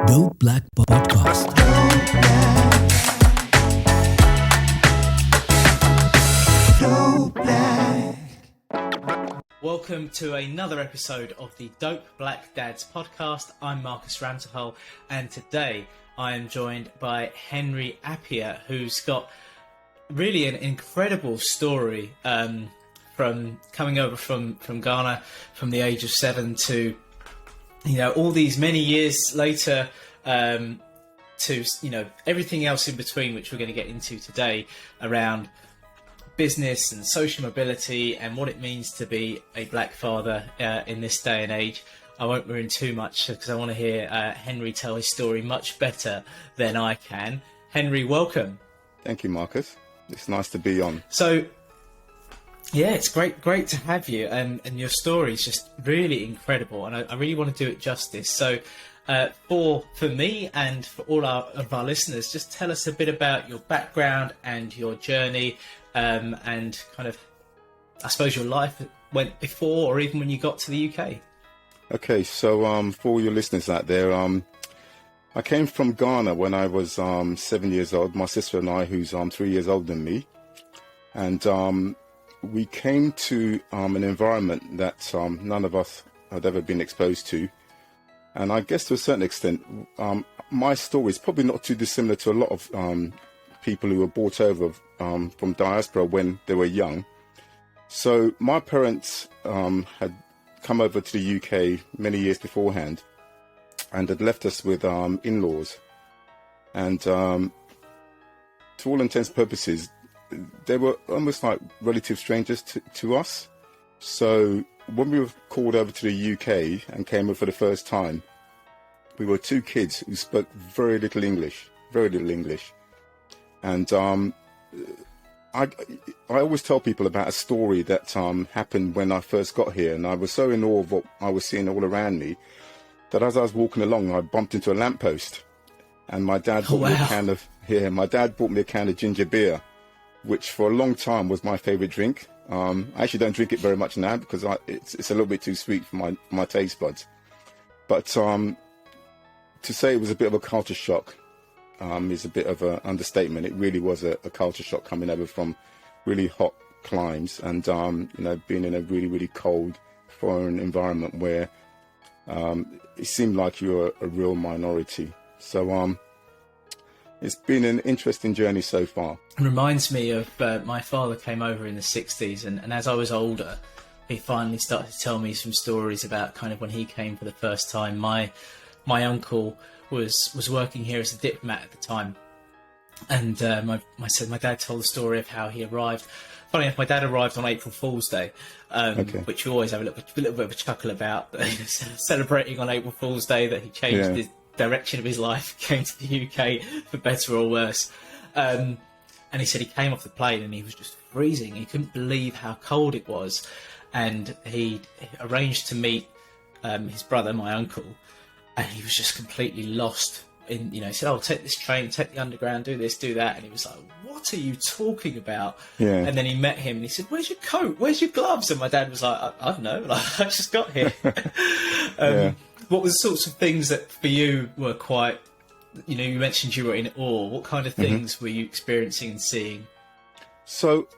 Go Black Podcast. Go Black. Welcome to another episode of the Dope Black Dads podcast. I'm Marcus Ramsahol, and today I am joined by Henri Kusi-Appiah, who's got really an incredible story from coming over from Ghana from the age of 7 to, you know, all these many years later, to, you know, everything else in between, which we're going to get into today around business and social mobility and what it means to be a black father in this day and age. I won't ruin too much because I want to hear Henri tell his story much better than I can. Henri, welcome. Thank you, Marcus. It's nice to be on. So, yeah, it's great to have you, and your story is just really incredible, and I really want to do it justice. So, for me and for all of our listeners, just tell us a bit about your background and your journey, and kind of, I suppose, your life went before or even when you got to the UK. Okay, so for all your listeners out there, I came from Ghana when I was 7 years old. My sister and I, who's 3 years older than me, and we came to an environment that none of us had ever been exposed to. And I guess to a certain extent, my story is probably not too dissimilar to a lot of people who were brought over from diaspora when they were young. So my parents had come over to the UK many years beforehand and had left us with in-laws. And to all intents and purposes, they were almost like relative strangers to us. So when we were called over to the UK and came over for the first time, we were two kids who spoke very little English. And I always tell people about a story that happened when I first got here, and I was so in awe of what I was seeing all around me that as I was walking along, I bumped into a lamppost, and my dad bought me a can of ginger beer, which for a long time was my favourite drink. I actually don't drink it very much now because it's a little bit too sweet for my taste buds. But to say it was a bit of a culture shock is a bit of an understatement. It really was a culture shock coming over from really hot climes and being in a really, really cold foreign environment where it seemed like you were a real minority. So it's been an interesting journey so far. It reminds me of my father came over in the 60s, and as I was older, he finally started to tell me some stories about kind of when he came for the first time. My uncle was working here as a diplomat at the time, and my dad told the story of how he arrived. Funny enough, my dad arrived on April Fool's Day, which we always have a little bit of a chuckle about, celebrating on April Fool's Day that he changed the direction of his life, came to the UK for better or worse. And he said he came off the plane and he was just freezing. He couldn't believe how cold it was, and he arranged to meet his brother, my uncle, and he was just completely lost. He said, "Oh, take this train, take the underground, do this, do that," and he was like, "What are you talking about?" Yeah. And then he met him and he said, "Where's your coat? Where's your gloves?" And my dad was like, "I don't know, I just got here." What were the sorts of things that for you were quite, you mentioned you were in awe. What kind of things were you experiencing and seeing? So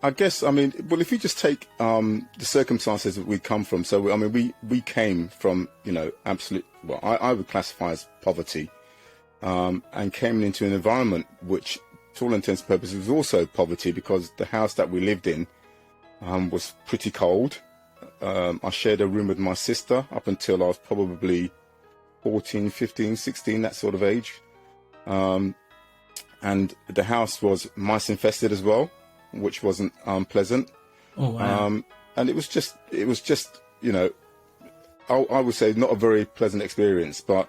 I guess, if you just take the circumstances that we come from. So, we came from, absolute, well, I would classify as poverty, and came into an environment which, to all intents and purposes, was also poverty because the house that we lived in was pretty cold. I shared a room with my sister up until I was probably 14, 15, 16, that sort of age. And the house was mice infested as well, which wasn't pleasant. Oh, wow. And it was just, I would say not a very pleasant experience, but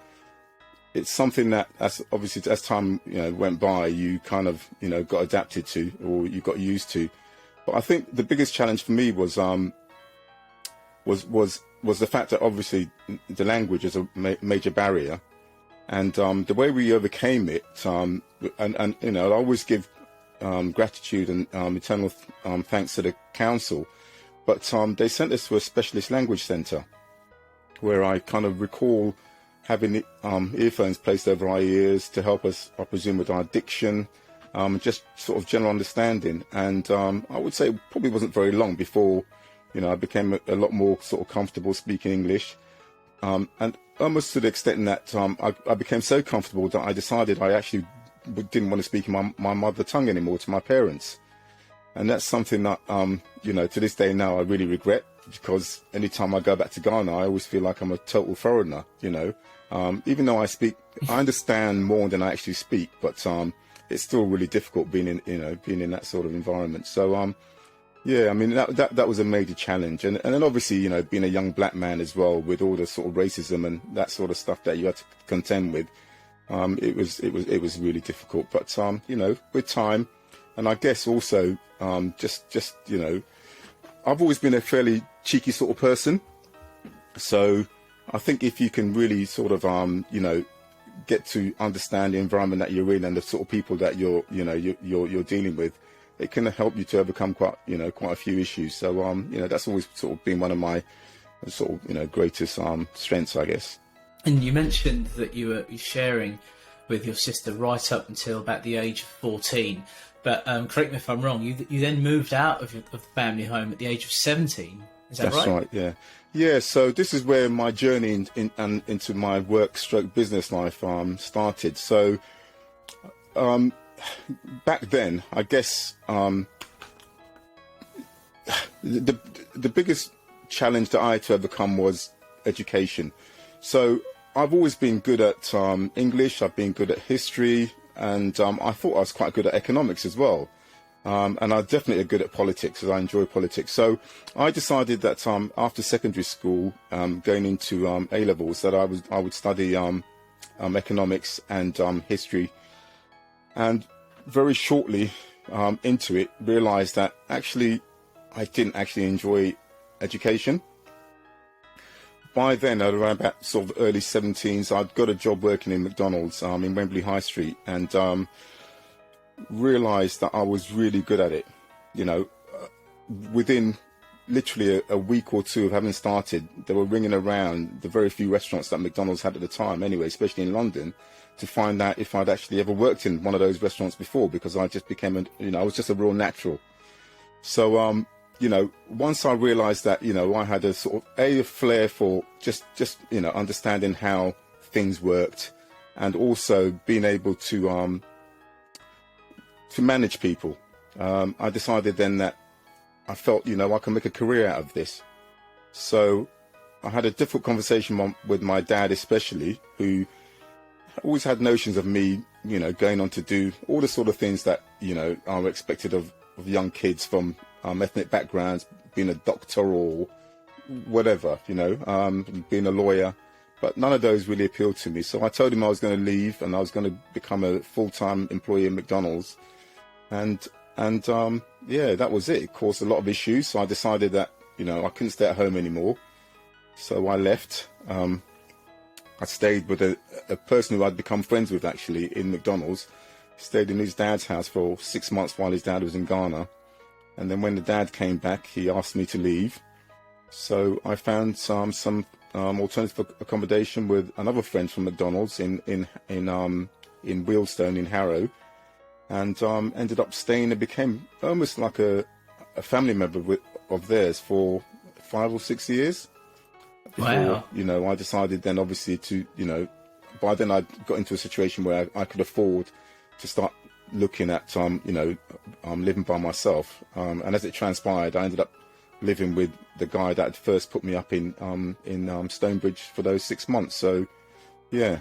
it's something that, as time, went by, you kind of, got adapted to, or you got used to. But I think the biggest challenge for me was the fact that obviously the language is a major barrier, and the way we overcame it, and I always give gratitude and eternal thanks to the council, but they sent us to a specialist language centre where I kind of recall having earphones placed over our ears to help us, I presume, with our diction, just sort of general understanding. And I would say it probably wasn't very long before, I became a lot more sort of comfortable speaking English. And almost to the extent that I became so comfortable that I decided I actually didn't want to speak in my mother tongue anymore to my parents. And that's something that, to this day now I really regret, because anytime I go back to Ghana, I always feel like I'm a total foreigner, even though I understand more than I actually speak, but it's still really difficult being in that sort of environment. So, that was a major challenge. And then obviously, being a young black man as well, with all the sort of racism and that sort of stuff that you had to contend with, it was really difficult. But, with time, and I guess also, I've always been a fairly cheeky sort of person. So I think if you can really sort of, get to understand the environment that you're in and the sort of people that you're dealing with, it can help you to overcome quite a few issues. So, that's always sort of been one of my sort of, greatest strengths, I guess. And you mentioned that you were sharing with your sister right up until about the age of 14. But correct me if I'm wrong, you then moved out of the family home at the age of 17. Is that right? That's right, yeah. Yeah, so this is where my journey into my work/business life started. So back then, I guess the biggest challenge that I had to overcome was education. So I've always been good at English, I've been good at history, and I thought I was quite good at economics as well. And I'm definitely good at politics, as I enjoy politics. So I decided that after secondary school, going into A-levels, that I would study economics and history. And very shortly into it, realised that actually I didn't actually enjoy education. By then, at around about sort of early 17s, I'd got a job working in McDonald's in Wembley High Street, and realised that I was really good at it. Within literally a week or two of having started, they were ringing around the very few restaurants that McDonald's had at the time, anyway, especially in London, to find out if I'd actually ever worked in one of those restaurants before, because I just became I was just a real natural. So, once I realised that, I had a sort of a flair for just understanding how things worked, and also being able to manage people, I decided then that I felt, I can make a career out of this. So I had a difficult conversation with my dad, especially, who always had notions of me, going on to do all the sort of things that, are expected of young kids from ethnic backgrounds, being a doctor or whatever, being a lawyer. But none of those really appealed to me. So I told him I was going to leave and I was going to become a full-time employee in McDonald's. And that was it. It caused a lot of issues. So I decided that, I couldn't stay at home anymore. So I left. I stayed with a person who I'd become friends with, actually, in McDonald's. Stayed in his dad's house for 6 months while his dad was in Ghana. And then when the dad came back, he asked me to leave. So I found some alternative accommodation with another friend from McDonald's in Wealdstone in Harrow. And ended up staying and became almost like a family member of theirs for 5 or 6 years. Before, wow. I decided then obviously to, by then I got into a situation where I could afford to start looking at, living by myself. And as it transpired, I ended up living with the guy that had first put me up in Stonebridge for those 6 months. So, yeah,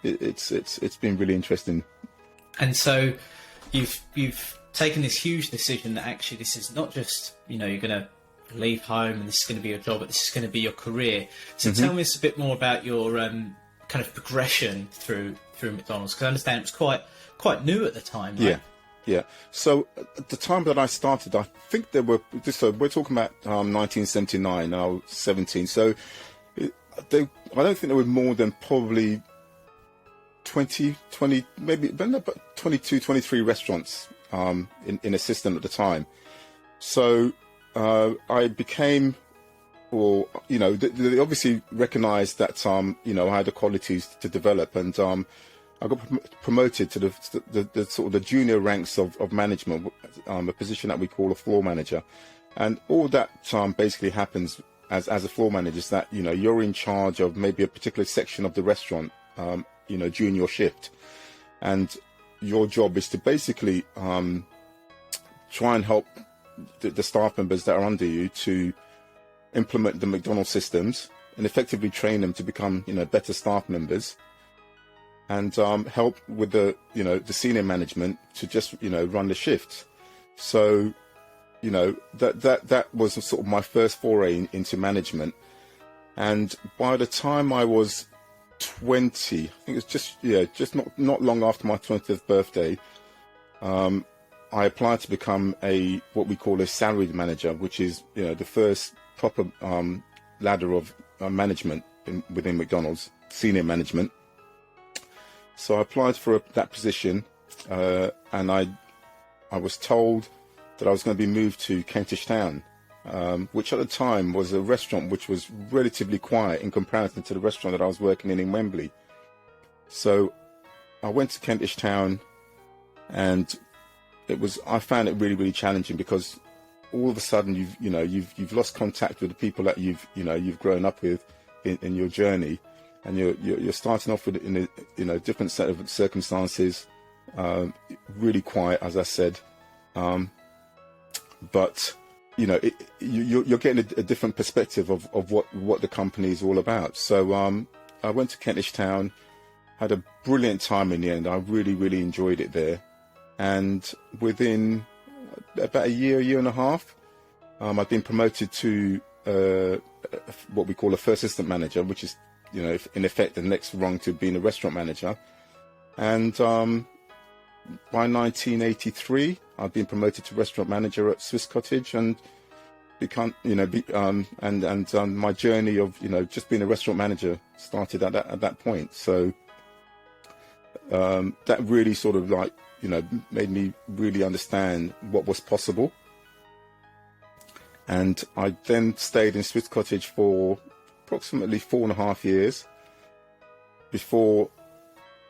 it's been really interesting. And so you've taken this huge decision that actually this is not just, you're going to leave home and this is going to be your job, but this is going to be your career. So tell me a bit more about your kind of progression through McDonald's, because I understand it was quite new at the time, right? Yeah. So at the time that I started, I think there were, so we're talking about 1979, I was 17. So I don't think there were more than probably 20, maybe about 22, 23 restaurants in a system at the time. So I became or they obviously recognised that I had the qualities to develop, and I got promoted to the sort of the junior ranks of management, a position that we call a floor manager, and all that basically happens as a floor manager is that you're in charge of maybe a particular section of the restaurant, during your shift, and your job is to basically try and help the staff members that are under you to implement the McDonald's systems and effectively train them to become better staff members, and help with the senior management to just run the shifts. So that was sort of my first foray into management. And by the time I was 20, I think it was just not long after my 20th birthday, I applied to become what we call a salaried manager, which is the first proper ladder of management within McDonald's, senior management. So I applied for that position, and I was told that I was going to be moved to Kentish Town, which at the time was a restaurant which was relatively quiet in comparison to the restaurant that I was working in Wembley. So I went to Kentish Town, and I found it really, really challenging, because all of a sudden you've lost contact with the people that you've grown up with in your journey, and you're starting off with in a different set of circumstances, really quiet, as I said, but you're getting a different perspective of what the company is all about. So I went to Kentish Town, had a brilliant time in the end. I really, really enjoyed it there. And within about a year and a half, I've been promoted to what we call a first assistant manager, which is, in effect, the next rung to being a restaurant manager. And by 1983, I've been promoted to restaurant manager at Swiss Cottage, and become, my journey of just being a restaurant manager started at that point. So that really sort of made me really understand what was possible. And I then stayed in Swiss Cottage for approximately 4.5 years before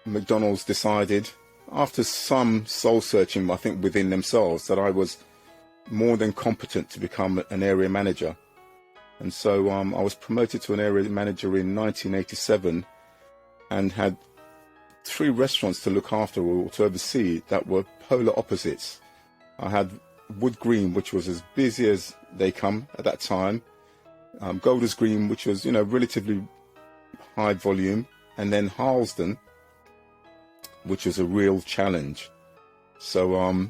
McDonald's decided, after some soul searching, I think, within themselves, that I was more than competent to become an area manager. And so I was promoted to an area manager in 1987, and had 3 restaurants to look after or to oversee that were polar opposites. I had Wood Green, which was as busy as they come at that time, Golders Green, which was relatively high volume, and then Harlesden, which was a real challenge. So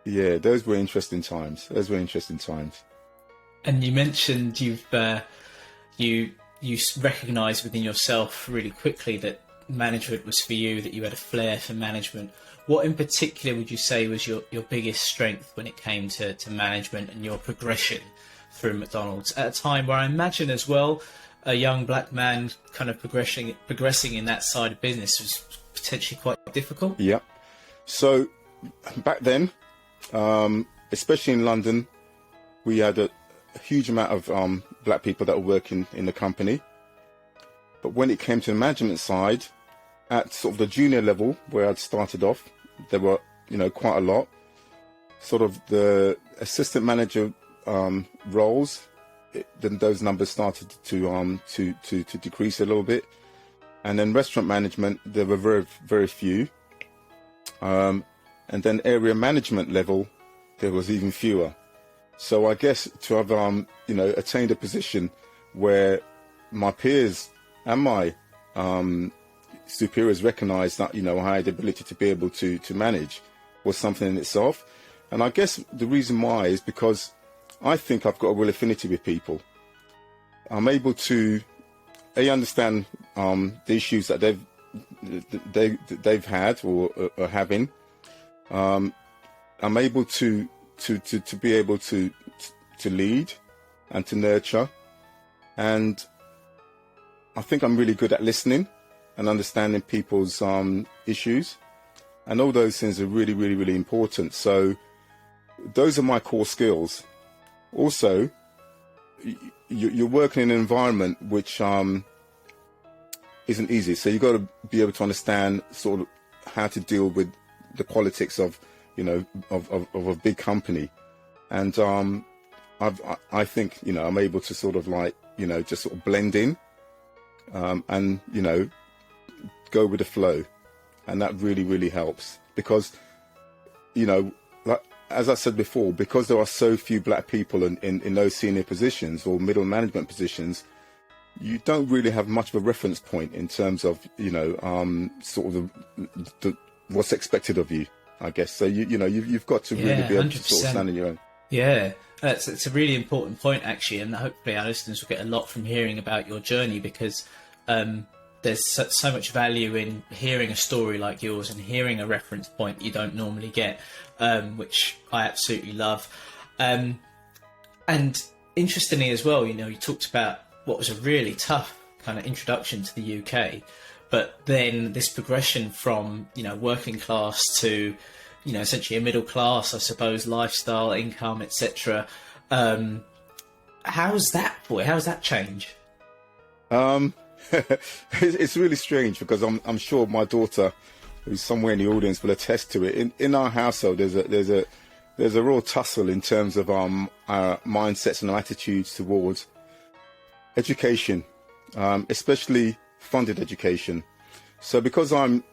those were interesting times. And you mentioned you recognised within yourself really quickly that management was for you, that you had a flair for management. What in particular would you say was your biggest strength when it came to management and your progression through McDonald's, at a time where I imagine as well a young black man kind of progressing in that side of business was potentially quite difficult? Yeah. So back then, especially in London, we had a huge amount of black people that were working in the company. But when it came to the management side, at sort of the junior level where I'd started off, there were quite a lot. Sort of the assistant manager roles, then those numbers started to decrease a little bit. And then restaurant management, there were very, very few. And then area management level, there was even fewer. So I guess to have attained a position where my peers and my superiors recognised that I had the ability to be able to manage was something in itself. And I guess the reason why is because I think I've got a real affinity with people. I'm able to understand the issues that they've had or are having. I'm able to be able to lead and to nurture, and I think I'm really good at listening and understanding people's issues, and all those things are really, really, really important. So those are my core skills. Also, you're working in an environment which isn't easy. So you've got to be able to understand sort of how to deal with the politics of, you know, of a big company. And I think, you know, I'm able to sort of like, you know, just sort of blend in and, you know, go with the flow. And that really, really helps because, you know, like, as I said before, because there are so few black people in those senior positions or middle management positions, you don't really have much of a reference point in terms of, you know, sort of the what's expected of you, I guess. So, you know, you've got to really be able 100%. To sort of stand on your own. Yeah, it's a really important point, actually, and hopefully our listeners will get a lot from hearing about your journey because there's so much value in hearing a story like yours and hearing a reference point you don't normally get, which I absolutely love. And interestingly as well, you know, you talked about what was a really tough kind of introduction to the UK, but then this progression from, you know, working class to, you know, essentially a middle class, I suppose, lifestyle, income, etc. How's that for you? How's that change? It's really strange because I'm sure my daughter, who's somewhere in the audience, will attest to it. In our household, there's a real tussle in terms of our mindsets and our attitudes towards education, especially funded education. So because I've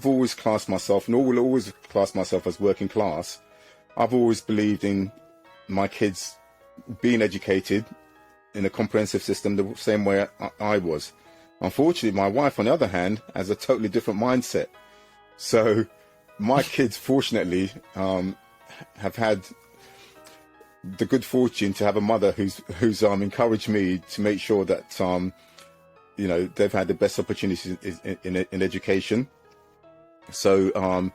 always classed myself, and will always class myself as working class, I've always believed in my kids being educated in a comprehensive system the same way I was. Unfortunately, my wife, on the other hand, has a totally different mindset. So my kids, fortunately, have had the good fortune to have a mother who's encouraged me to make sure that you know, they've had the best opportunities in education. So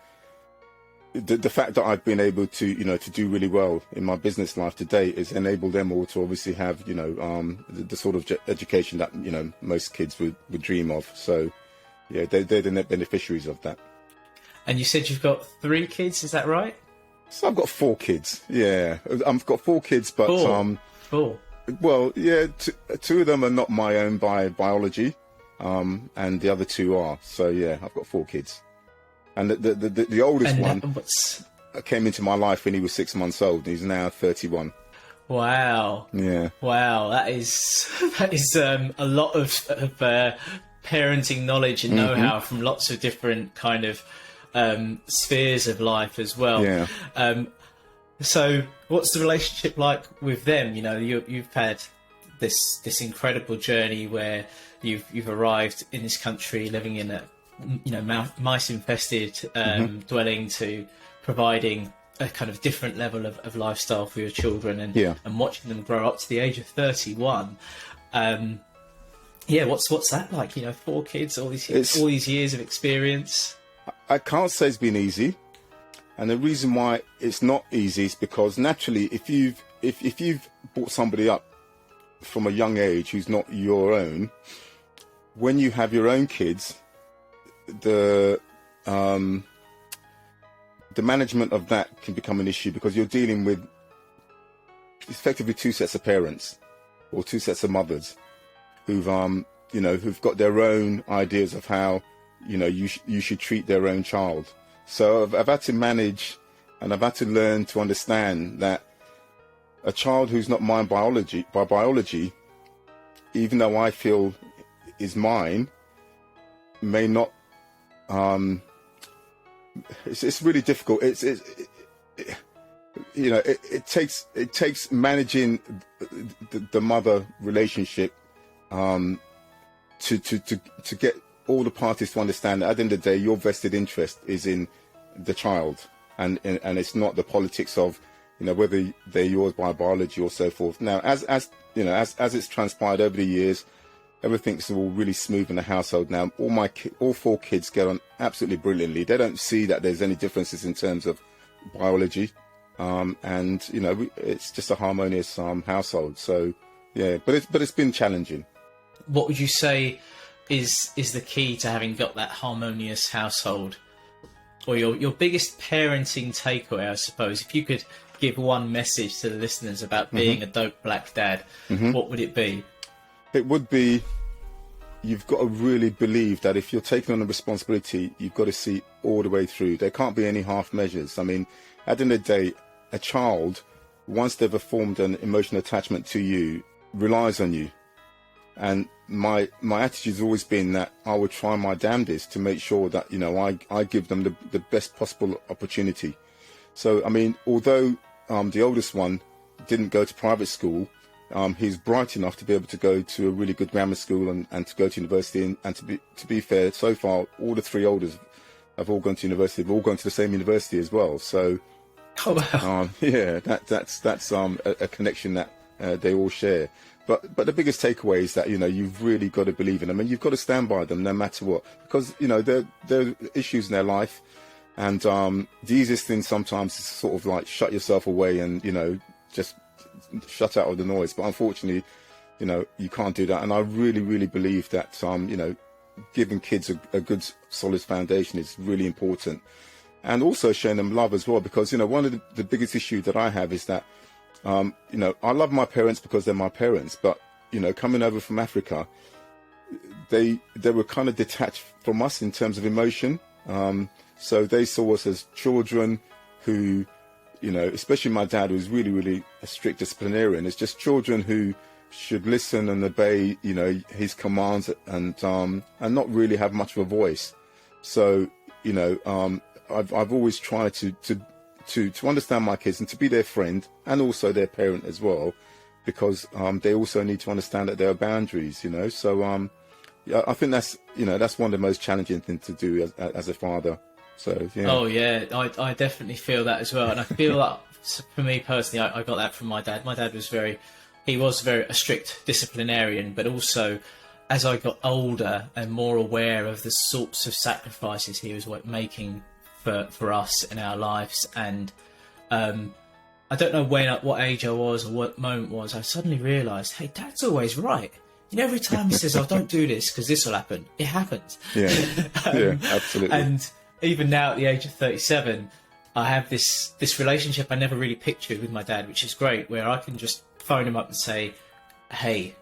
the fact that I've been able to, you know, to do really well in my business life today is enabled them all to obviously have, you know, the sort of education that, you know, most kids would dream of. So yeah, they're the net beneficiaries of that. And you said you've got 3 kids, is that right? So I've got 4 kids. Yeah, I've got 4 kids, but Four. Well, yeah, 2 of them are not my own by biology, and the other 2 are. So yeah, I've got 4 kids. And the oldest one came into my life when he was 6 months old. He's now 31. Wow. Yeah. Wow, that is a lot of parenting knowledge and know-how from lots of different kind of spheres of life as well. Yeah. So, what's the relationship like with them? You know, you've had this incredible journey where you've arrived in this country, living in a, you know, mice-infested dwelling, to providing a kind of different level of lifestyle for your children, and watching them grow up to the age of 31. What's that like? You know, 4 kids, all these years of experience. I can't say it's been easy, and the reason why it's not easy is because naturally, if you've brought somebody up from a young age who's not your own, when you have your own kids, the management of that can become an issue because you're dealing with effectively 2 sets of parents or 2 sets of mothers who've got their own ideas of how, you know, you should treat their own child. So I've had to manage, and I've had to learn to understand that a child who's not mine by biology, even though I feel is mine, may not. It's really difficult. It takes managing the mother relationship to get all the parties to understand that at the end of the day, your vested interest is in the child, and it's not the politics of, you know, whether they're yours by biology or so forth. Now, as it's transpired over the years, everything's all really smooth in the household now. All 4 kids get on absolutely brilliantly. They don't see that there's any differences in terms of biology, and you know, it's just a harmonious household. So yeah, but it's been challenging. What would you say is the key to having got that harmonious household, or your biggest parenting takeaway, I suppose, if you could give one message to the listeners about being a dope black dad, what would it be? It would be, you've got to really believe that if you're taking on a responsibility, you've got to see all the way through. There can't be any half measures. I mean, at the end of the day, a child, once they've formed an emotional attachment to you, relies on you. And my attitude has always been that I would try my damnedest to make sure that, you know, I give them the best possible opportunity. So, I mean, although the oldest one didn't go to private school, he's bright enough to be able to go to a really good grammar school and to go to university. And to be fair, so far, all the three oldest have all gone to university. They've all gone to the same university as well. So, Oh, wow. yeah, that's a connection that they all share. But the biggest takeaway is that, you know, you've really got to believe in them and you've got to stand by them no matter what, because, you know, there are issues in their life. And the easiest thing sometimes is sort of like shut yourself away and, you know, just shut out all the noise. But unfortunately, you know, you can't do that. And I really, really believe that, you know, giving kids a good, solid foundation is really important. And also showing them love as well, because, you know, one of the biggest issues that I have is that, you know, I love my parents because they're my parents. But, you know, coming over from Africa, they were kind of detached from us in terms of emotion. So they saw us as children who, you know, especially my dad, who was really, really a strict disciplinarian. It's just children who should listen and obey, you know, his commands and not really have much of a voice. So, you know, I've always tried to understand my kids and to be their friend and also their parent as well, because they also need to understand that there are boundaries, you know. So yeah, I think that's, you know, that's one of the most challenging things to do as a father. So yeah. Oh yeah, I definitely feel that as well, and I feel that for me personally, I got that from my dad. My dad was very a strict disciplinarian, but also as I got older and more aware of the sorts of sacrifices he was making for us in our lives, and I don't know what age I was or what moment was, I suddenly realised, hey, Dad's always right. You know, every time he says, "Oh, don't do this because this will happen," it happens. Yeah, yeah, absolutely. And even now, at the age of 37, I have this relationship I never really pictured with my dad, which is great, where I can just phone him up and say, "Hey,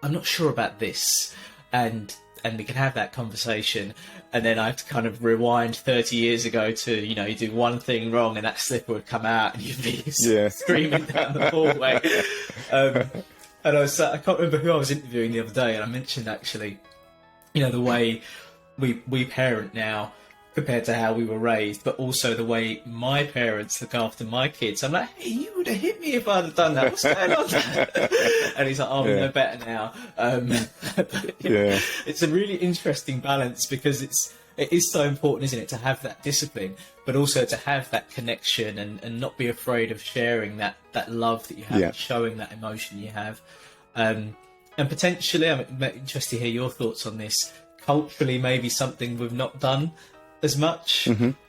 I'm not sure about this," and we can have that conversation. And then I have to kind of rewind 30 years ago to, you know, you do one thing wrong and that slipper would come out and you'd be screaming down the hallway. And I can't remember who I was interviewing the other day, and I mentioned actually, you know, the way we parent now compared to how we were raised, but also the way my parents look after my kids. I'm like, hey, you would have hit me if I'd have done that. What's going on? And he's like, oh, we know better now. But, it's a really interesting balance, because it is so important, isn't it, to have that discipline, but also to have that connection and not be afraid of sharing that love that you have, and showing that emotion you have. And potentially, I'm interested to hear your thoughts on this. Culturally, maybe something we've not done as much.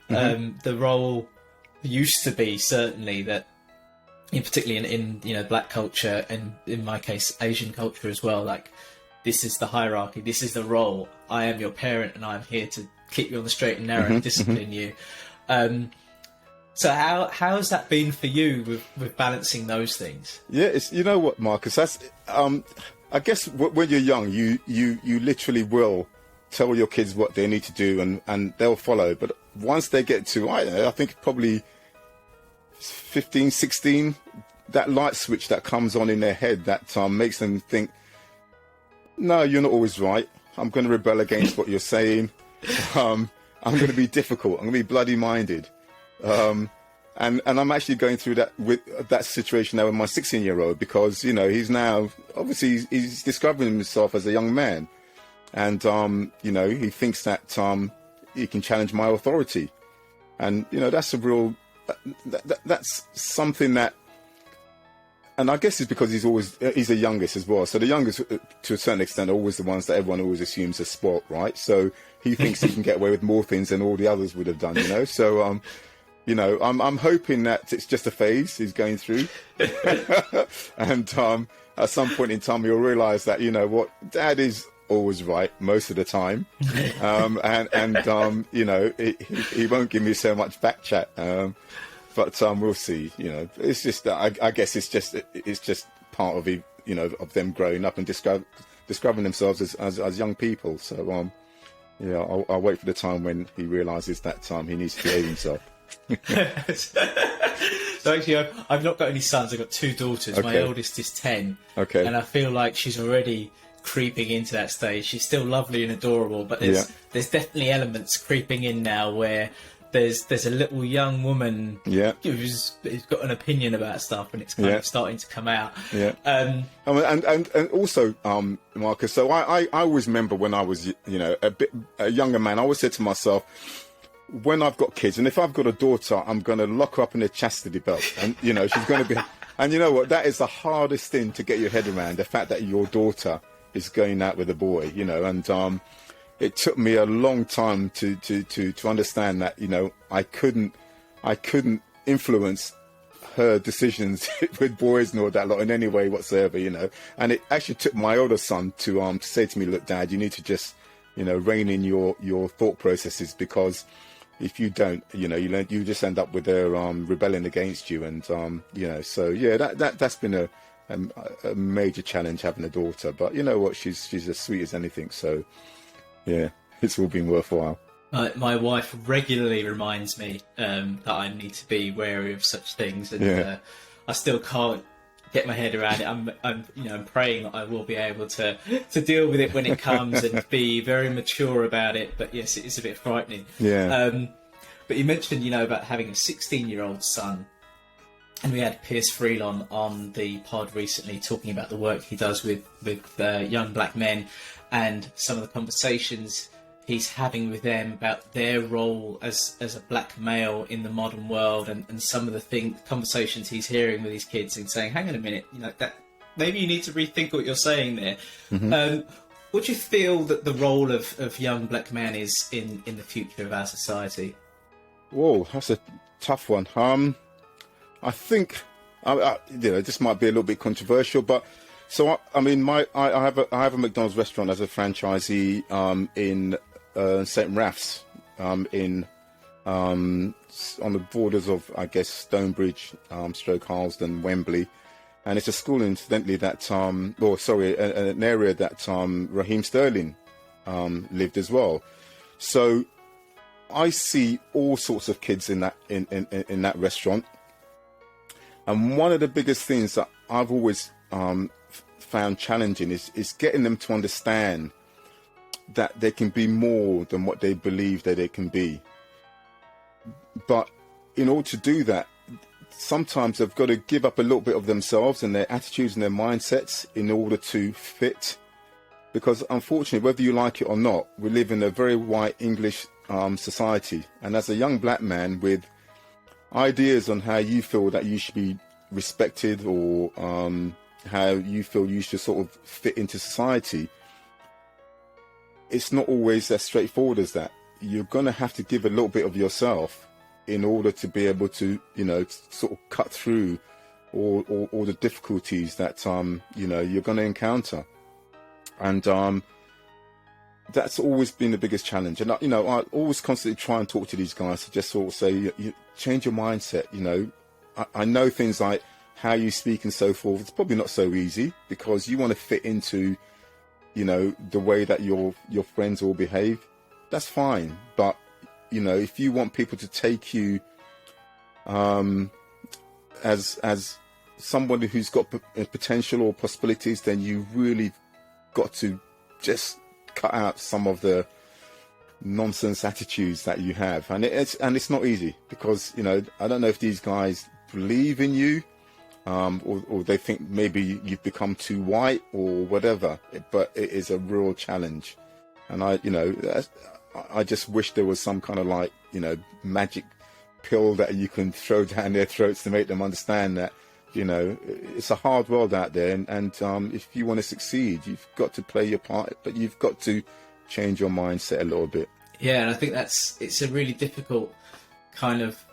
The role used to be, certainly, that particularly in you know, black culture, and in my case Asian culture as well, like, this is the hierarchy, this is the role. I am your parent and I'm here to keep you on the straight and narrow and discipline you. So how has that been for you with balancing those things? Yeah, it's, you know what, Marcus, that's I guess when you're young, you literally will tell your kids what they need to do and they'll follow. But once they get to, I think probably 15, 16, that light switch that comes on in their head that makes them think, no, you're not always right. I'm going to rebel against what you're saying. I'm going to be difficult. I'm going to be bloody minded. And I'm actually going through that with that situation now with my 16-year-old, because, you know, he's now, obviously he's discovering himself as a young man. And, you know, he thinks that he can challenge my authority. And, you know, that's a real, that's something that, and I guess it's because he's the youngest as well. So the youngest, to a certain extent, are always the ones that everyone always assumes are spoilt, right? So he thinks he can get away with more things than all the others would have done, you know? So, you know, I'm hoping that it's just a phase he's going through. And at some point in time, he'll realise that, you know what, Dad is always right most of the time. And you know, he won't give me so much back chat. but we'll see. You know, it's just I guess it's just part of of them growing up and discovering themselves as young people. So yeah, I'll wait for the time when he realizes that he needs to behave himself. So actually, I've not got any sons. I've got 2 daughters. Okay. My oldest is 10. Okay. And I feel like she's already creeping into that stage. She's still lovely and adorable, but there's definitely elements creeping in now where there's a little young woman who's got an opinion about stuff, and it's kind of starting to come out. Yeah. And also, Marcus. So I always remember when I was a younger man. I always said to myself, when I've got kids, and if I've got a daughter, I'm going to lock her up in a chastity belt, and she's going to be. And you know what? That is the hardest thing to get your head around. The fact that your daughter is going out with a boy, and it took me a long time to understand that I couldn't influence her decisions with boys and all that lot in any way whatsoever, And it actually took my older son to say to me, "Look, Dad, you need to just rein in your thought processes, because if you don't, you just end up with her rebelling against you." And so yeah, that's been a major challenge having a daughter. But you know what, she's as sweet as anything. So yeah, it's all been worthwhile. My wife regularly reminds me that I need to be wary of such things, and I still can't get my head around it. I'm praying that I will be able to deal with it when it comes and be very mature about it. But yes, it is a bit frightening. Yeah. But you mentioned about having a 16-year-old son, and we had Piers Freelon on the pod recently talking about the work he does with young black men and some of the conversations he's having with them about their role as a black male in the modern world, and some of the conversations he's hearing with his kids and saying, hang on a minute, that maybe you need to rethink what you're saying there. Mm-hmm. What do you feel that the role of young black men is in the future of our society? Whoa, that's a tough one. I think this might be a little bit controversial, but so I have a McDonald's restaurant as a franchisee in St. Raph's on the borders of, I guess, Stonebridge, Stroke Harlesden, Wembley, and it's a school, incidentally, that an area that Raheem Sterling lived as well. So I see all sorts of kids in that restaurant, and one of the biggest things that I've always found challenging is getting them to understand that they can be more than what they believe that they can be. But in order to do that, sometimes they've got to give up a little bit of themselves and their attitudes and their mindsets in order to fit. Because unfortunately, whether you like it or not, we live in a very white English society. And as a young black man with ideas on how you feel that you should be respected, or how you feel you should sort of fit into society, it's not always as straightforward as that. You're going to have to give a little bit of yourself in order to be able to, sort of cut through all the difficulties that, you're going to encounter. And that's always been the biggest challenge. And, I always constantly try and talk to these guys to just sort of say, you change your mindset. I know things like how you speak and so forth. It's probably not so easy because you want to fit into, the way that your friends will behave. That's fine. But, if you want people to take you as somebody who's got potential or possibilities, then you really got to just cut out some of the nonsense attitudes that you have. And it's not easy because, I don't know if these guys believe in you, or they think maybe you've become too white or whatever, but it is a real challenge. And I just wish there was some kind of magic pill that you can throw down their throats to make them understand that, it's a hard world out there. And if you want to succeed, you've got to play your part, but you've got to change your mindset a little bit. Yeah, and I think it's a really difficult kind of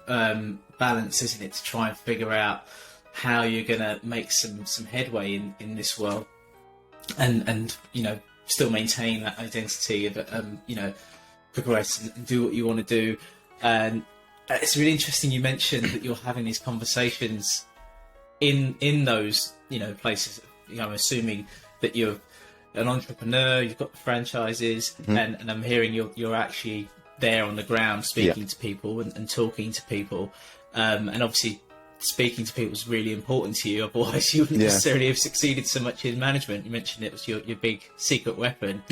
balance, isn't it, to try and figure out how you're going to make some headway in this world and still maintain that identity of progress and do what you want to do, and It's really interesting you mentioned that you're having these conversations in those, places. I'm assuming that you're an entrepreneur, you've got franchises, and I'm hearing you're actually there on the ground speaking to people and talking to people. And obviously speaking to people is really important to you, otherwise you wouldn't necessarily have succeeded so much in management. You mentioned it was your big secret weapon.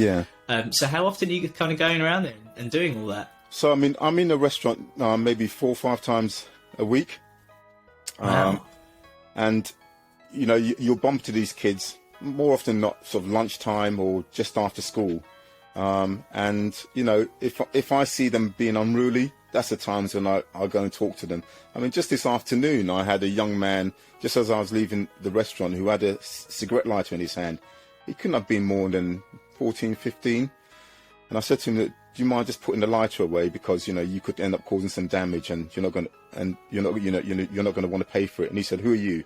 So how often are you kind of going around there and doing all that? So I mean, I'm in a restaurant maybe 4 or 5 times a week. Wow. And you'll bump to these kids more often than not, sort of lunchtime or just after school. And if I see them being unruly, that's the times when I'll go and talk to them. I mean, just this afternoon, I had a young man, just as I was leaving the restaurant, who had a cigarette lighter in his hand. He couldn't have been more than 14, 15. And I said to him, that, do you mind just putting the lighter away, because you could end up causing some damage, and you're not going to want to pay for it. And he said, who are you?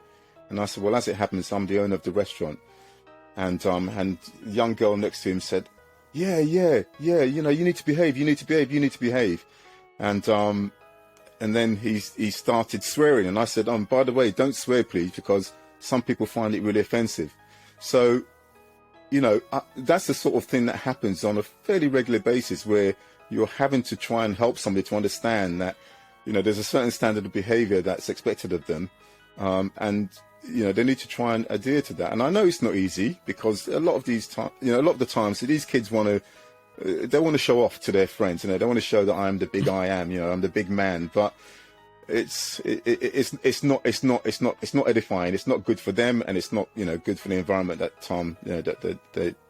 And I said, well, as it happens, I'm the owner of the restaurant. And the young girl next to him said, yeah, you need to behave. And then he started swearing, and I said, by the way, don't swear, please, because some people find it really offensive. So, that's the sort of thing that happens on a fairly regular basis, where you're having to try and help somebody to understand that, there's a certain standard of behavior that's expected of them. And they need to try and adhere to that. And I know it's not easy, because a lot of the times these kids they want to show off to their friends. They want to show that I'm the big I am. I'm the big man. But it's not edifying. It's not good for them, and it's not good for the environment that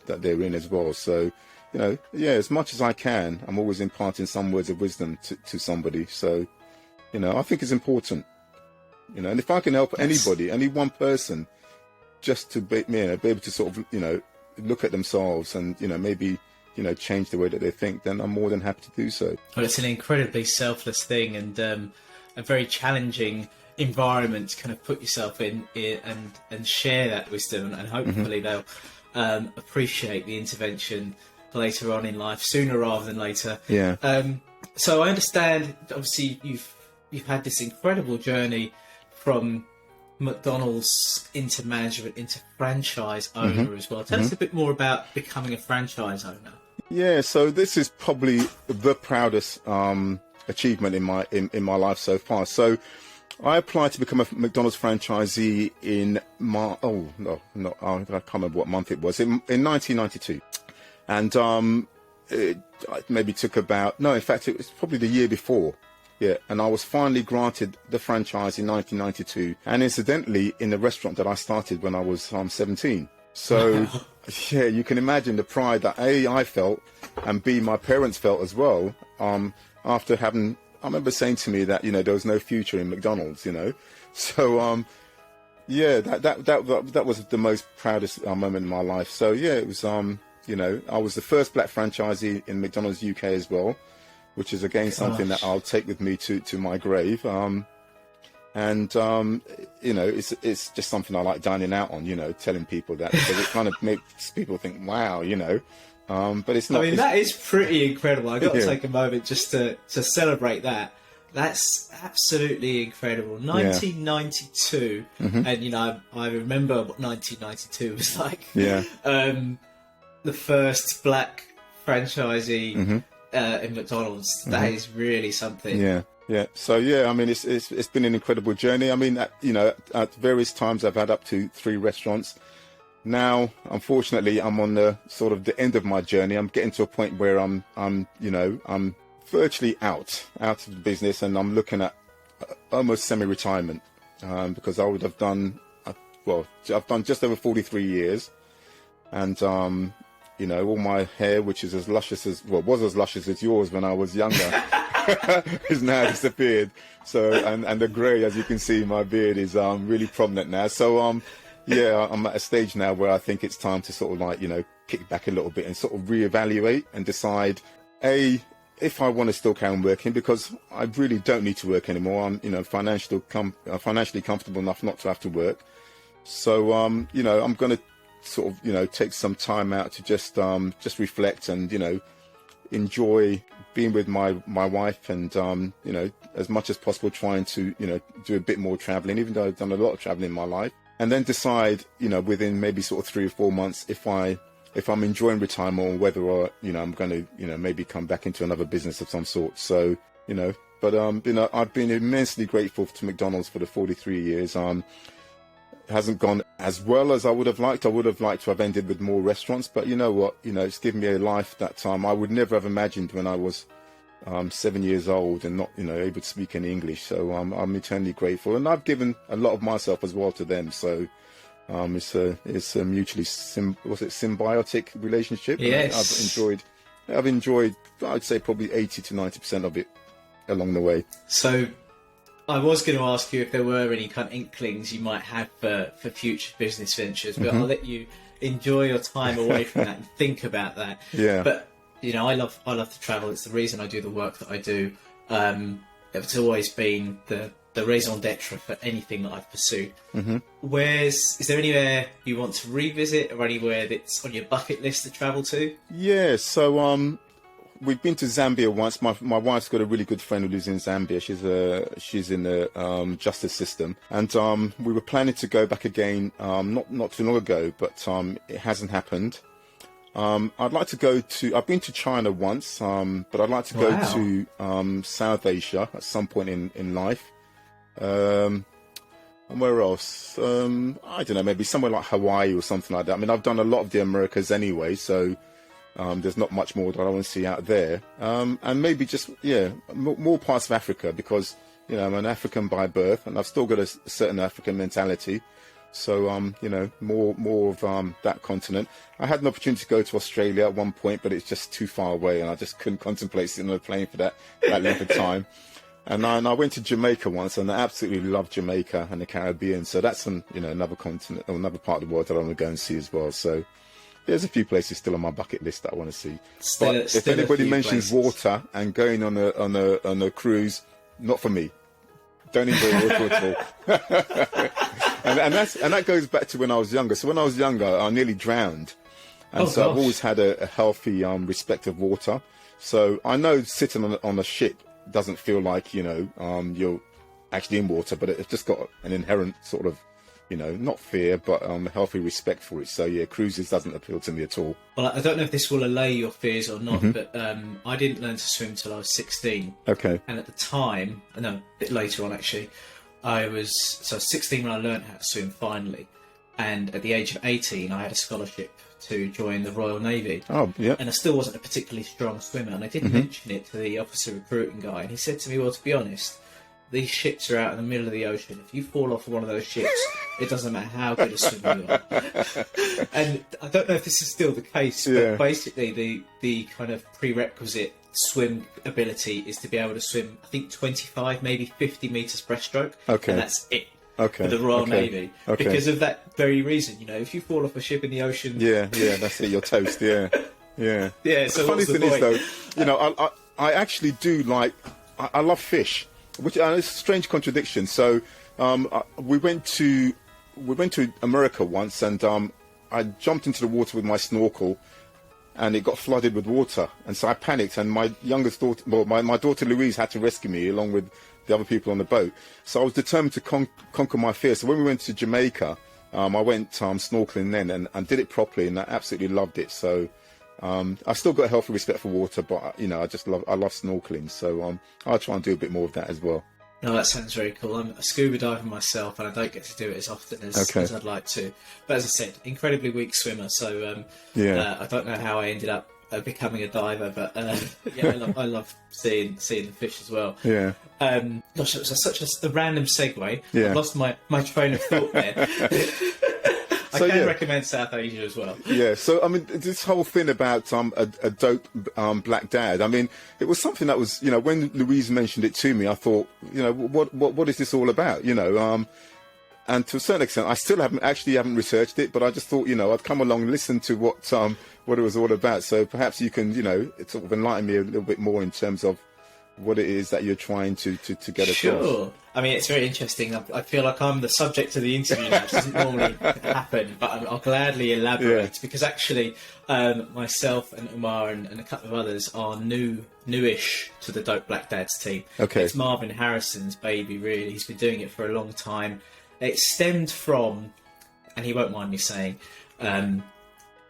they're in as well. So as much as I can, I'm always imparting some words of wisdom to somebody. So I think it's important. And if I can help anybody, any one person, just to be able to sort of look at themselves and maybe change the way that they think, then I'm more than happy to do so. Well, it's an incredibly selfless thing, and a very challenging environment to kind of put yourself in and share that wisdom, and hopefully they'll appreciate the intervention later on in life, sooner rather than later. So I understand, obviously, you've had this incredible journey from McDonald's into management, into franchise owner as well. Tell us a bit more about becoming a franchise owner. Yeah, so this is probably the proudest achievement in my life so far. So I applied to become a McDonald's franchisee in I can't remember what month it was, in 1992. And it maybe took in fact, it was probably the year before. Yeah, and I was finally granted the franchise in 1992, and incidentally in the restaurant that I started when I was 17. So, yeah, you can imagine the pride that A, I felt, and B, my parents felt as well. After having, I remember saying to me that there was no future in McDonald's. So that was the most proudest moment in my life. So yeah, it was I was the first black franchisee in McDonald's UK as well, which is again something that I'll take with me to my grave. It's just something I like dining out on, telling people that, because it kind of makes people think, wow, but it's not. I mean, that is pretty incredible. I got to take a moment just to celebrate that. That's absolutely incredible. 1992, and I remember what 1992 was like. Yeah. The first black franchisee in McDonald's. That is really something. Yeah. Yeah. So yeah, I mean, it's been an incredible journey. I mean, at various times I've had up to 3 restaurants. Now, unfortunately, I'm on the sort of the end of my journey. I'm getting to a point where I'm virtually out of the business, and I'm looking at almost semi-retirement, because I would have done, I've done just over 43 years, and all my hair, which is as luscious was as luscious as yours when I was younger, has now disappeared. So, and the grey, as you can see, my beard is really prominent now. So, yeah, I'm at a stage now where I think it's time to sort of kick back a little bit and sort of reevaluate and decide, if I want to still carry on working, because I really don't need to work anymore. I'm, financially comfortable enough not to have to work. So, I'm going to sort of, take some time out to just reflect and, enjoy being with my wife and, you know, as much as possible trying to, you know, do a bit more traveling, even though I've done a lot of traveling in my life, and then decide, you know, within maybe sort of 3 or 4 months if I'm enjoying retirement or whether, or, you know, I'm going to, you know, maybe come back into another business of some sort. So, you know, but, you know, I've been immensely grateful to McDonald's for the 43 years. It hasn't gone as well as I would have liked. I would have liked to have ended with more restaurants, but you know what? You know, it's given me a life that I would never have imagined when I was 7 years old and not, you know, able to speak any English. So I'm eternally grateful, and I've given a lot of myself as well to them. So it's a mutually symbiotic relationship. Yes. I've enjoyed I'd say probably 80 to 90% of it along the way. So I was going to ask you if there were any kind of inklings you might have for future business ventures, but I'll let you enjoy your time away from that and think about that. Yeah. But you know, I love to travel. It's the reason I do the work that I do. It's always been the raison d'etre for anything that I've pursued. Is there anywhere you want to revisit, or anywhere that's on your bucket list to travel to? Yeah. So we've been to Zambia once. My wife's got a really good friend who lives in Zambia. She's in the justice system, and we were planning to go back again not too long ago, but it hasn't happened. I'd like to go to. I've been to China once, but I'd like to go to South Asia at some point in life. And where else? I don't know. Maybe somewhere like Hawaii or something like that. I mean, I've done a lot of the Americas anyway, so. There's not much more that I want to see out there, and maybe just more parts of Africa, because you know I'm an African by birth, and I've still got a certain African mentality. So you know, more of that continent. I had an opportunity to go to Australia at one point, but it's just too far away, and I just couldn't contemplate sitting on a plane for that length of time. And I went to Jamaica once, and I absolutely love Jamaica and the Caribbean. So that's another continent or another part of the world that I want to go and see as well. So. There's a few places still on my bucket list that I want to see. But if anybody mentions water and going on a cruise, not for me. Don't enjoy water at all. and that goes back to when I was younger. So when I was younger, I nearly drowned, and I've always had a healthy respect of water. So I know sitting on a ship doesn't feel like you're actually in water, but it's just got an inherent sort of. You know, not fear, but healthy respect for it. So yeah, cruises doesn't appeal to me at all. Well, I don't know if this will allay your fears or not, but I didn't learn to swim till I was 16. Okay. And at the time, no, a bit later on actually, I was 16 when I learned how to swim finally, and at the age of 18, I had a scholarship to join the Royal Navy. Oh, yeah. And I still wasn't a particularly strong swimmer, and I did mention it to the officer recruiting guy, and he said to me, "Well, to be honest, these ships are out in the middle of the ocean. If you fall off one of those ships, it doesn't matter how good a swimmer you are." And I don't know if this is still the case, but basically the kind of prerequisite swim ability is to be able to swim, I think 25, maybe 50 metres breaststroke. Okay. And that's it. Okay. For the Royal Navy. Okay. Because of that very reason, if you fall off a ship in the ocean... Yeah, that's it, you're toast, yeah. Yeah, so the funny thing is, though, I actually do like... I love fish. Which is a strange contradiction. So we went to America once, and I jumped into the water with my snorkel, and it got flooded with water, and so I panicked. And my youngest daughter, my daughter Louise, had to rescue me along with the other people on the boat. So I was determined to conquer my fear. So when we went to Jamaica, I went snorkeling then, and did it properly, and I absolutely loved it. So. I still got a healthy respect for water, but I love snorkeling, so I'll try and do a bit more of that as well. No, that sounds very cool. I'm a scuba diver myself, and I don't get to do it as often as I'd like to. But as I said, incredibly weak swimmer, so I don't know how I ended up becoming a diver, but I love seeing the fish as well. Yeah. Gosh, it was such a random segue. Yeah. I've lost my train of thought there. I can recommend South Asia as well. Yeah, so I mean, this whole thing about a dope black dad. I mean, it was something that was, when Louise mentioned it to me, I thought, what is this all about? And to a certain extent, I still haven't researched it, but I just thought, I'd come along and listen to what it was all about. So perhaps you can, sort of enlighten me a little bit more in terms of what it is that you're trying to get across. Sure. I mean, it's very interesting. I feel like I'm the subject of the interview now, which doesn't normally happen, but I'll gladly elaborate because actually myself and Umar and a couple of others are newish to the Dope Black Dads team. Okay. It's Marvin Harrison's baby, really. He's been doing it for a long time. It stemmed from, and he won't mind me saying,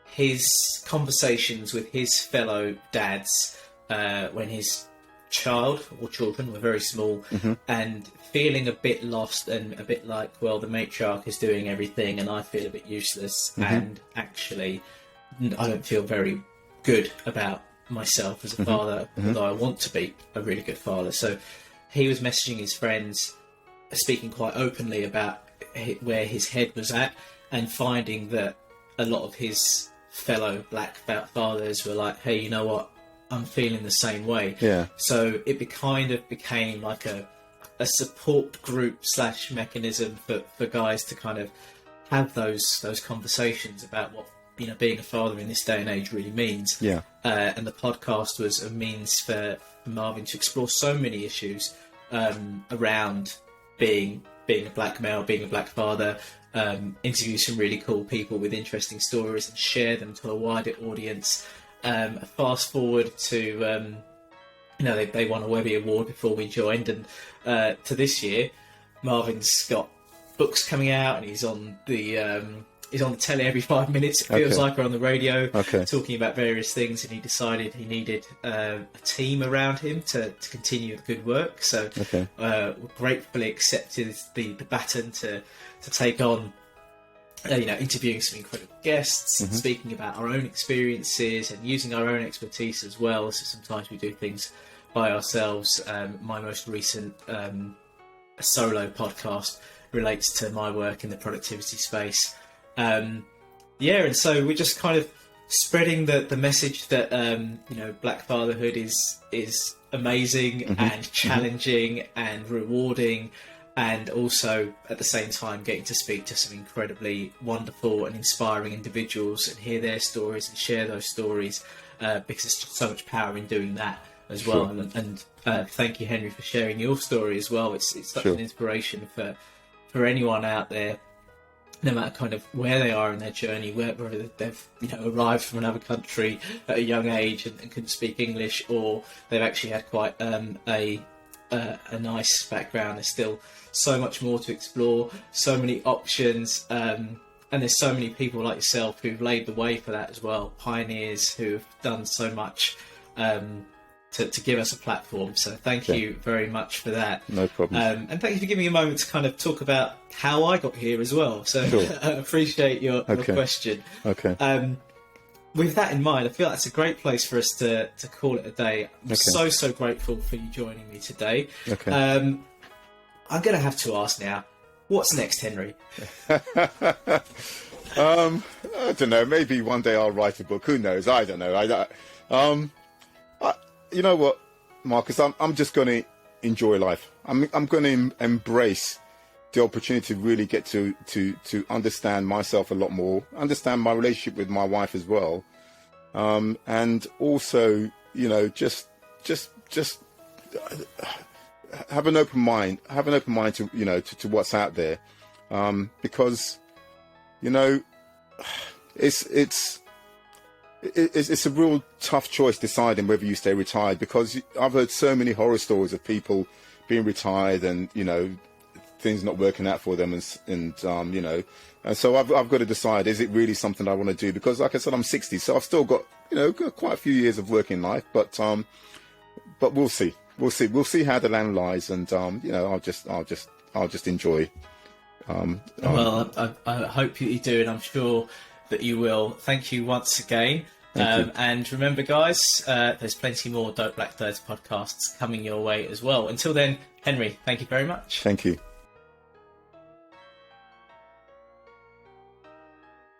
his conversations with his fellow dads when his child or children were very small, and feeling a bit lost and a bit like, well, the matriarch is doing everything and I feel a bit useless, and actually I don't feel very good about myself as a father, although I want to be a really good father. So he was messaging his friends, speaking quite openly about where his head was at, and finding that a lot of his fellow black fathers were like, hey, you know what, I'm feeling the same way. Yeah. So it became like a support group / mechanism for guys to kind of have those conversations about what, you know, being a father in this day and age really means. Yeah. And the podcast was a means for Marvin to explore so many issues around being a black male, being a black father, interview some really cool people with interesting stories and share them to a wider audience. Fast forward to, they won a Webby Award before we joined, and to this year, Marvin's got books coming out, and he's on the telly every 5 minutes, it feels like, or on the radio, talking about various things, and he decided he needed a team around him to continue the good work. So gratefully accepted the baton to take on interviewing some incredible guests, and speaking about our own experiences and using our own expertise as well. So sometimes we do things by ourselves. My most recent solo podcast relates to my work in the productivity space. And so we're just kind of spreading the message that black fatherhood is amazing and challenging and rewarding, and also at the same time getting to speak to some incredibly wonderful and inspiring individuals and hear their stories and share those stories, because there's just so much power in doing that as well. And thank you, Henry, for sharing your story as well. It's such an inspiration for anyone out there, no matter kind of where they are in their journey, whether they've arrived from another country at a young age and couldn't speak English, or they've actually had quite a nice background. There's still so much more to explore, so many options, and there's so many people like yourself who've laid the way for that as well, pioneers who've done so much to give us a platform. So thank you very much for that. No problem. And thank you for giving me a moment to kind of talk about how I got here as well. So I appreciate your question. With that in mind, I feel that's a great place for us to call it a day. I'm so grateful for you joining me today. I'm going to have to ask now, what's next, Henry? I don't know. Maybe one day I'll write a book. Who knows? I don't know. You know what, Marcus? I'm just going to enjoy life. I'm going to embrace the opportunity to really get to understand myself a lot more, understand my relationship with my wife as well, and also, just have an open mind. Have an open mind to to what's out there, because it's a real tough choice deciding whether you stay retired, because I've heard so many horror stories of people being retired and things not working out for them, and so I've got to decide, is it really something I want to do? Because like I said, I'm 60, so I've still got got quite a few years of working life, but we'll see how the land lies, and I'll just enjoy. Well, I hope you do, and I'm sure that you will. Thank you once again. And remember, guys, there's plenty more Dope Black Dads podcasts coming your way as well. Until then, Henry, thank you very much. Thank you.